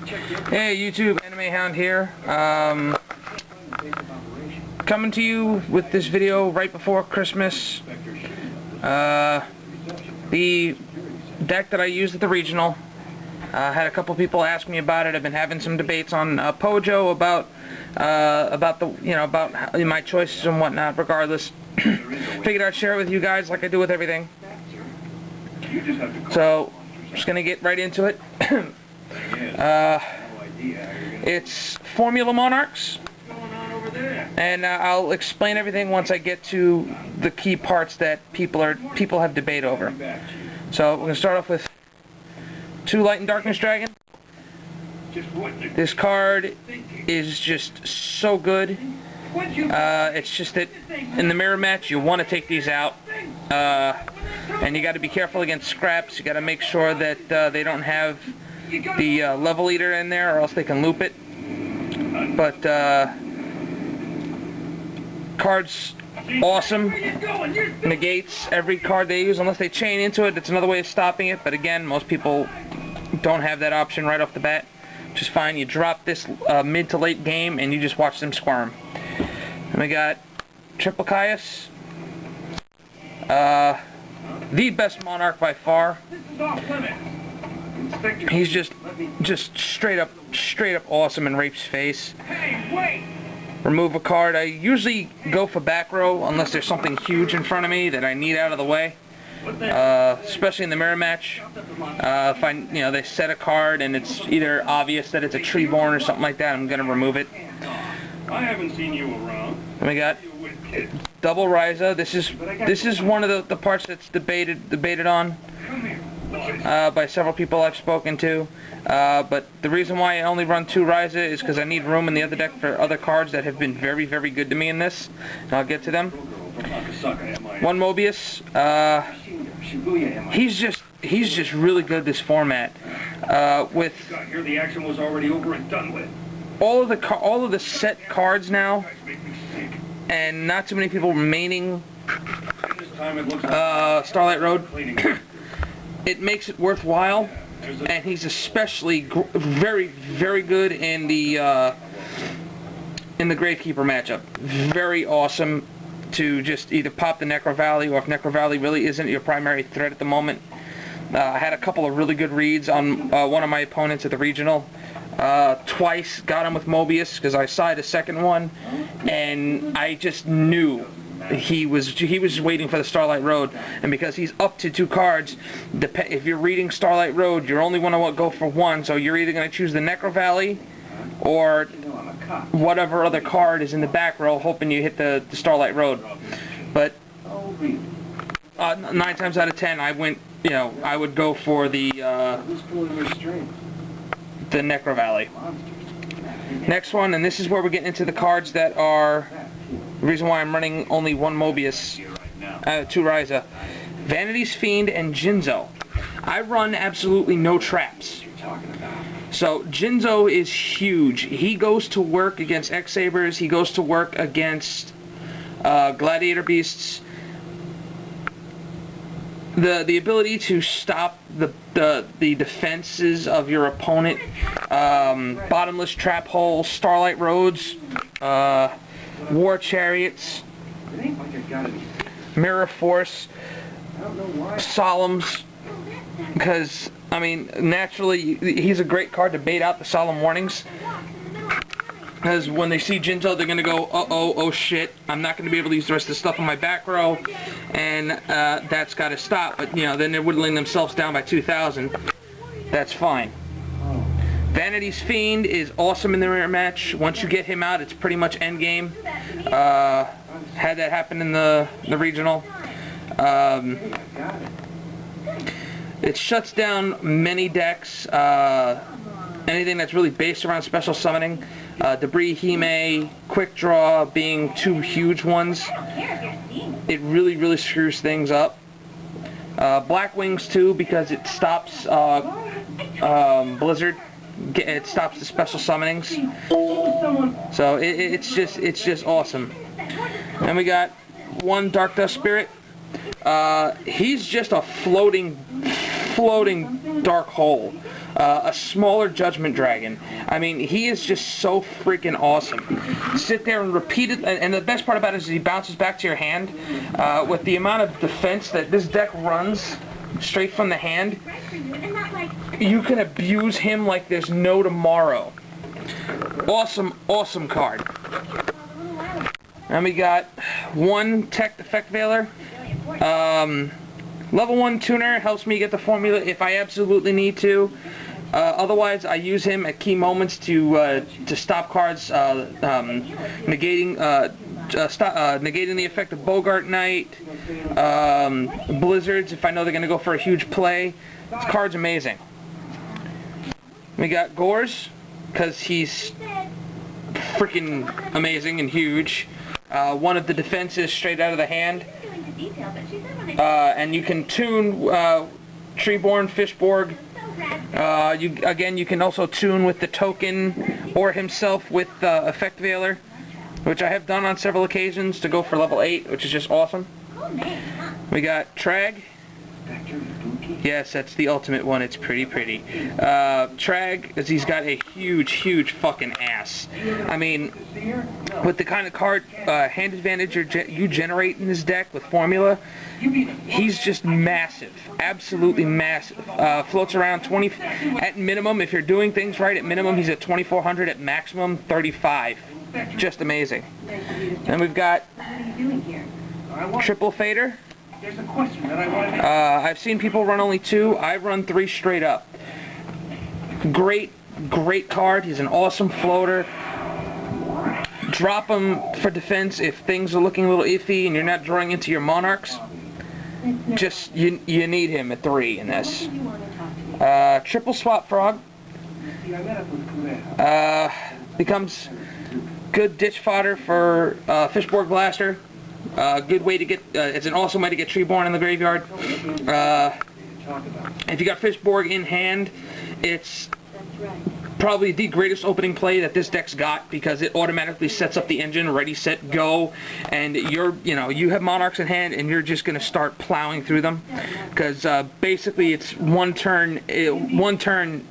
Hey YouTube, Anime Hound here. Coming to you with this video right before Christmas. The deck that I used at the regional. Had a couple people ask me about it. I've been having some debates on Pojo about my choices and whatnot. Regardless, figured I'd share it with you guys like I do with everything. So, just gonna get right into it. It's Formula Monarchs, and I'll explain everything once I get to the key parts that people have debate over. So we're gonna start off with 2 Light and Darkness Dragon. This card is just so good. It's just that in the mirror match you want to take these out, and you got to be careful against scraps. You got to make sure that they don't have the level eater in there, or else they can loop it. But cards awesome. Negates every card they use unless they chain into it. It's another way of stopping it, but again, most people don't have that option right off the bat, which is fine. You drop this mid to late game and you just watch them squirm. And we got Triple Caius, the best Monarch by far. He's just straight up awesome and rapes face. Remove a card. I usually go for back row unless there's something huge in front of me that I need out of the way. Especially in the mirror match. If they set a card and it's either obvious that it's a Treeborn or something like that, I'm gonna remove it. I haven't seen you around. And we got Double Ryza. This is one of the parts that's debated on by several people I've spoken to. But the reason why I only run 2 Ryza is because I need room in the other deck for other cards that have been very, very good to me in this. And I'll get to them. 1 Mobius. He's just really good this format. With here the action was already over and done with. all of the set cards now, and not too many people remaining Starlight Road, it makes it worthwhile. And he's especially very, very good in the Gravekeeper matchup. Very awesome to just either pop the Necro Valley, or if Necro Valley really isn't your primary threat at the moment. I had a couple of really good reads on one of my opponents at the regional. Twice got him with Mobius because I sided a second one, and I just knew he was just waiting for the Starlight Road. And because he's up to 2 cards, if you're reading Starlight Road, you're only going to go for 1, so you're either going to choose the Necro Valley or whatever other card is in the back row, hoping you hit the Starlight Road. But 9 times out of 10, I would go for the Necro Valley. Next one, and this is where we're getting into the cards that are the reason why I'm running only 1 Mobius, 2 Ryza. Vanity's Fiend and Jinzo. I run absolutely no traps. So Jinzo is huge. He goes to work against X-Sabers. He goes to work against Gladiator Beasts. The ability to stop the defenses of your opponent, bottomless trap holes, Starlight Roads, War Chariots, Mirror Force, Solemns, because, I mean, naturally, he's a great card to bait out the Solemn Warnings, because when they see Jinzo, they're going to go, oh shit, I'm not going to be able to use the rest of the stuff on my back row, and that's got to stop. But, then they're whittling themselves down by 2,000. That's fine. Vanity's Fiend is awesome in the mirror match. Once you get him out, it's pretty much endgame. Had that happen in the regional. It shuts down many decks. Anything that's really based around special summoning. Debris, Hime, Quick Draw being 2 huge ones. It really, really screws things up. Black Wings too, because it stops Blizzard. It stops the special summonings. So it's just awesome. And we got 1 Dark Dust Spirit. He's just a floating dark hole. a smaller Judgment Dragon. I mean, he is just so freaking awesome. Sit there and repeat it, and the best part about it is he bounces back to your hand. With the amount of defense that this deck runs straight from the hand, you can abuse him like there's no tomorrow. Awesome, awesome card. And we got one Tech Effect Veiler. Level 1 tuner, helps me get the formula if I absolutely need to. Otherwise, I use him at key moments to stop cards, negating the effect of Bogart Knight, Blizzards if I know they're going to go for a huge play. This card's amazing. We got Gores, because he's freaking amazing and huge. One of the defenses straight out of the hand. And you can tune Treeborn, Fishborg. You can also tune with the token or himself with Effect Veiler, which I have done on several occasions to go for level 8, which is just awesome. We got Trag. Yes, that's the ultimate one. It's pretty. Trag, because he's got a huge fucking ass. I mean, with the kind of card hand advantage you generate in this deck with formula, he's just massive. Absolutely massive. Floats around 20 at minimum. If you're doing things right, at minimum he's at 2,400. At maximum 35. Just amazing. And we've got Triple Fader. There's a question that I want to I've seen people run only 2. I run 3 straight up. Great card. He's an awesome floater. Drop him for defense if things are looking a little iffy and you're not drawing into your Monarchs. Just, you need him at 3 in this. Triple Swap Frog. Becomes good ditch fodder for Fishborg Blaster. Good way to get, it's an awesome way to get Treeborn in the graveyard. If you got Fishborg in hand, it's probably the greatest opening play that this deck's got, because it automatically sets up the engine, ready, set, go, and you have Monarchs in hand and you're just going to start plowing through them, because basically it's one turn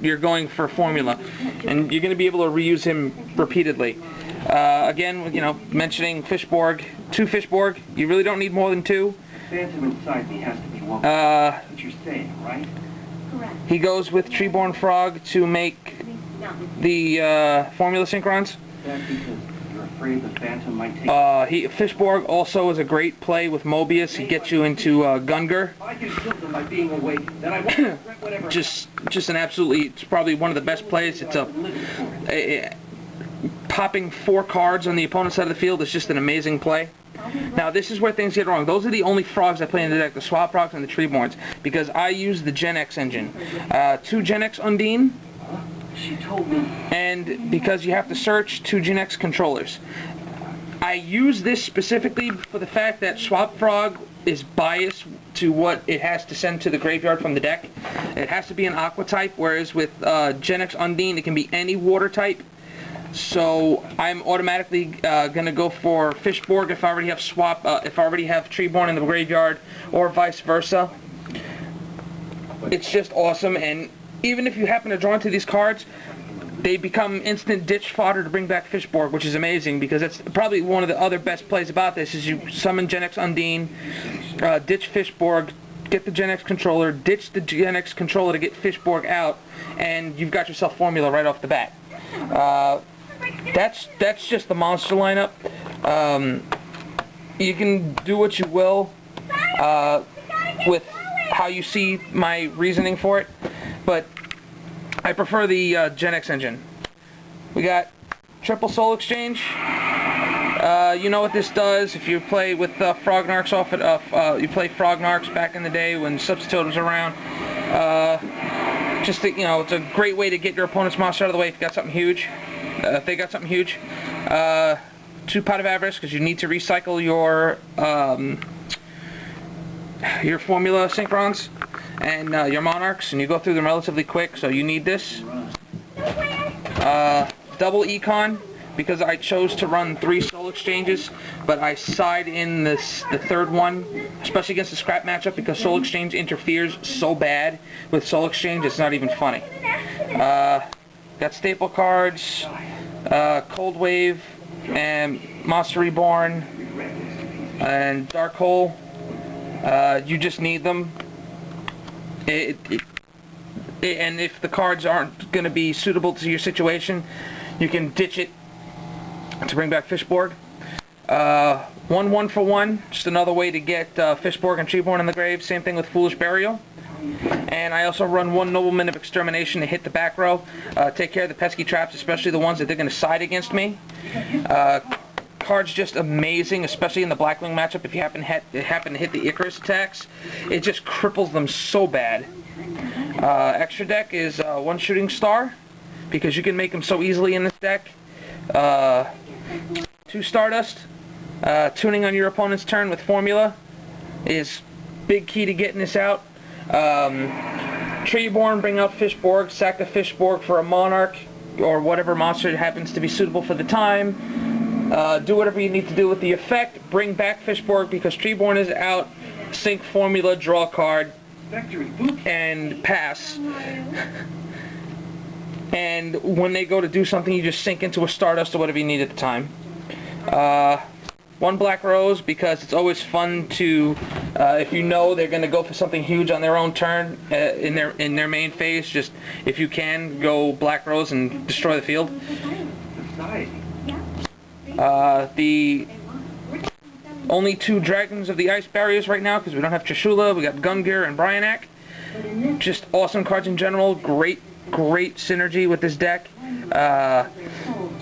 you're going for formula, and you're going to be able to reuse him repeatedly. Again, mentioning Fishborg, 2 Fishborg, you really don't need more than 2. Phantom inside me has to be woken. What you're saying, right? Correct. He goes with Treeborn Frog to make the formula synchrons. That's because you're afraid the Phantom might take... Fishborg also is a great play with Mobius. He gets you into Gungar. If I can kill them by being awake, then I won't regret whatever... Just an absolutely, it's probably one of the best plays. It's popping 4 cards on the opponent's side of the field is just an amazing play. Now, this is where things get wrong. Those are the only frogs I play in the deck, the Swap Frogs and the Treeborns, because I use the Genex engine. 2 Genex Undine, She told me. and because you have to search, 2 Genex controllers. I use this specifically for the fact that Swap Frog is biased to what it has to send to the graveyard from the deck. It has to be an Aqua type, whereas with Genex Undine, it can be any water type. So I'm automatically gonna go for Fishborg if I already have if I already have Treeborn in the graveyard, or vice versa. It's just awesome, and even if you happen to draw into these cards, they become instant ditch fodder to bring back Fishborg, which is amazing, because that's probably one of the other best plays about this, is you summon Genex Undine, ditch Fishborg, get the Genex controller, ditch the Genex controller to get Fishborg out, and you've got yourself formula right off the bat. That's just the monster lineup. You can do what you will with how you see my reasoning for it, but I prefer the Genex engine. We got Triple Soul Exchange. You know what this does. If you play with Frognarks you play Frognarks back in the day when Substitute was around. It's a great way to get your opponent's monster out of the way if you got something huge. If they got something huge. 2 Pot of Avarice, because you need to recycle your formula synchrons and your Monarchs, and you go through them relatively quick, so you need this. Double Econ, because I chose to run 3 Soul Exchanges, but I side in the 3rd one, especially against the scrap matchup, because Soul Exchange interferes so bad with Soul Exchange, it's not even funny. Got staple cards, Cold Wave, and Monster Reborn, and Dark Hole. You just need them. And if the cards aren't going to be suitable to your situation, you can ditch it to bring back Fishborg. 1 for 1, just another way to get Fishborg and Treeborn in the grave. Same thing with Foolish Burial. And I also run 1 Nobleman of Extermination to hit the back row. Take care of the pesky traps, especially the ones that they're going to side against me. Card's just amazing, especially in the Blackwing matchup. If you happen to hit the Icarus attacks, it just cripples them so bad. Extra deck is 1 Shooting Star, because you can make them so easily in this deck. 2 Stardust. Tuning on your opponent's turn with Formula is big key to getting this out. Treeborn, bring out Fishborg, sack the Fishborg for a Monarch, or whatever monster happens to be suitable for the time. Do whatever you need to do with the effect. Bring back Fishborg because Treeborn is out. Sync Formula, draw a card, and pass. And when they go to do something, you just sink into a Stardust or whatever you need at the time. 1 Black Rose, because it's always fun to, if you know they're going to go for something huge on their own turn, in their main phase, just, if you can, go Black Rose and destroy the field. The only 2 Dragons of the Ice Barriers right now, because we don't have Trishula, we got Gungnir and Bryanak. Just awesome cards in general, great synergy with this deck.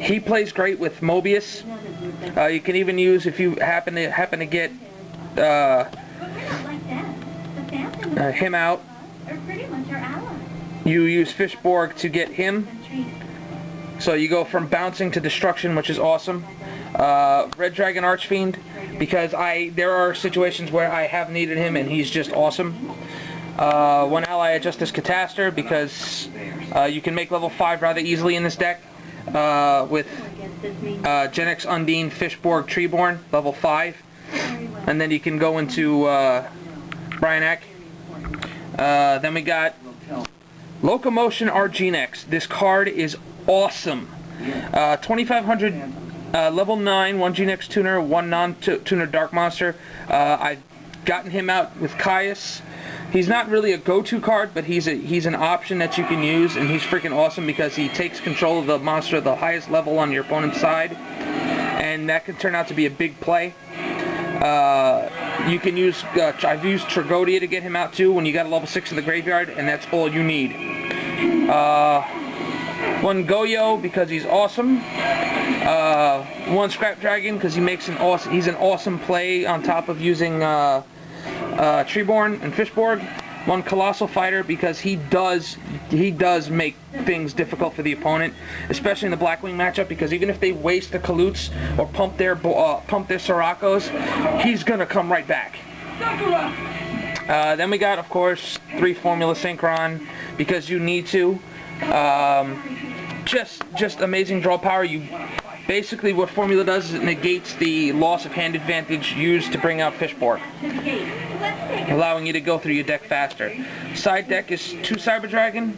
He plays great with Mobius. You can even use, if you happen to get him out, you use Fishborg to get him. So you go from bouncing to destruction, which is awesome. Red Dragon Archfiend, because there are situations where I have needed him and he's just awesome. 1 ally at Justice Catastor, because you can make level 5 rather easily in this deck with Genex, Undine, Fishborg, Treeborn, level 5. And then you can go into Bryanak. Then we got Locomotion or Genex. This card is awesome. 2500 level 9, 1 Genex tuner, 1 non-tuner dark monster. I've gotten him out with Caius. He's not really a go-to card, but he's an option that you can use, and he's freaking awesome because he takes control of the monster at the highest level on your opponent's side, and that can turn out to be a big play. You can use, I've used Tragodia to get him out too when you got a level 6 in the graveyard, and that's all you need. 1 Goyo because he's awesome. 1 Scrap Dragon because he's an awesome play on top of using Treeborn and Fishborg. 1 Colossal Fighter because he does make things difficult for the opponent, especially in the Blackwing matchup, because even if they waste the Kalutes or pump their Sirocco's, he's gonna come right back. Then we got, of course, 3 Formula Synchron because you need to. Just amazing draw power. Basically, what Formula does is it negates the loss of hand advantage used to bring out Fishborg, allowing you to go through your deck faster. Side deck is 2 Cyber Dragon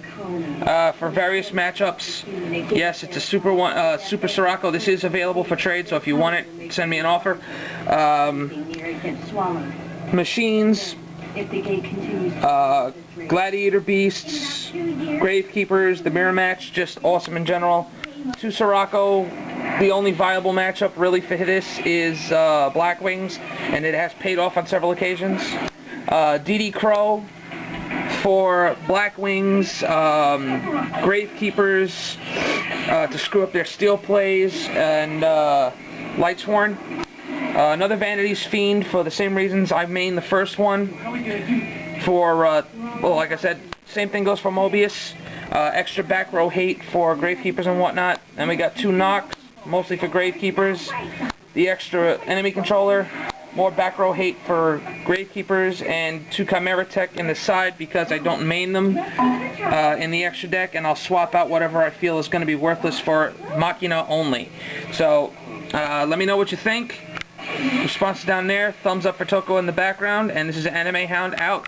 for various matchups. Yes, it's a Super Sirocco. This is available for trade, so if you want it, send me an offer. Machines, Gladiator Beasts, Gravekeepers, the Mirror Match, just awesome in general. 2 Sirocco. The only viable matchup really for this is Blackwings, and it has paid off on several occasions. DD Crow for Blackwings, Gravekeepers to screw up their steel plays, and Lightsworn. Another Vanity's Fiend for the same reasons I mained the first one. For, well, like I said, same thing goes for Mobius. Extra back row hate for Gravekeepers and whatnot. And we got 2 Nox, mostly for Gravekeepers. The extra enemy controller, more back row hate for Gravekeepers, and 2 Chimera Tech in the side because I don't main them in the extra deck, and I'll swap out whatever I feel is going to be worthless for Machina only. So, let me know what you think. Response down there. Thumbs up for Toko in the background, and this is Anime Hound out.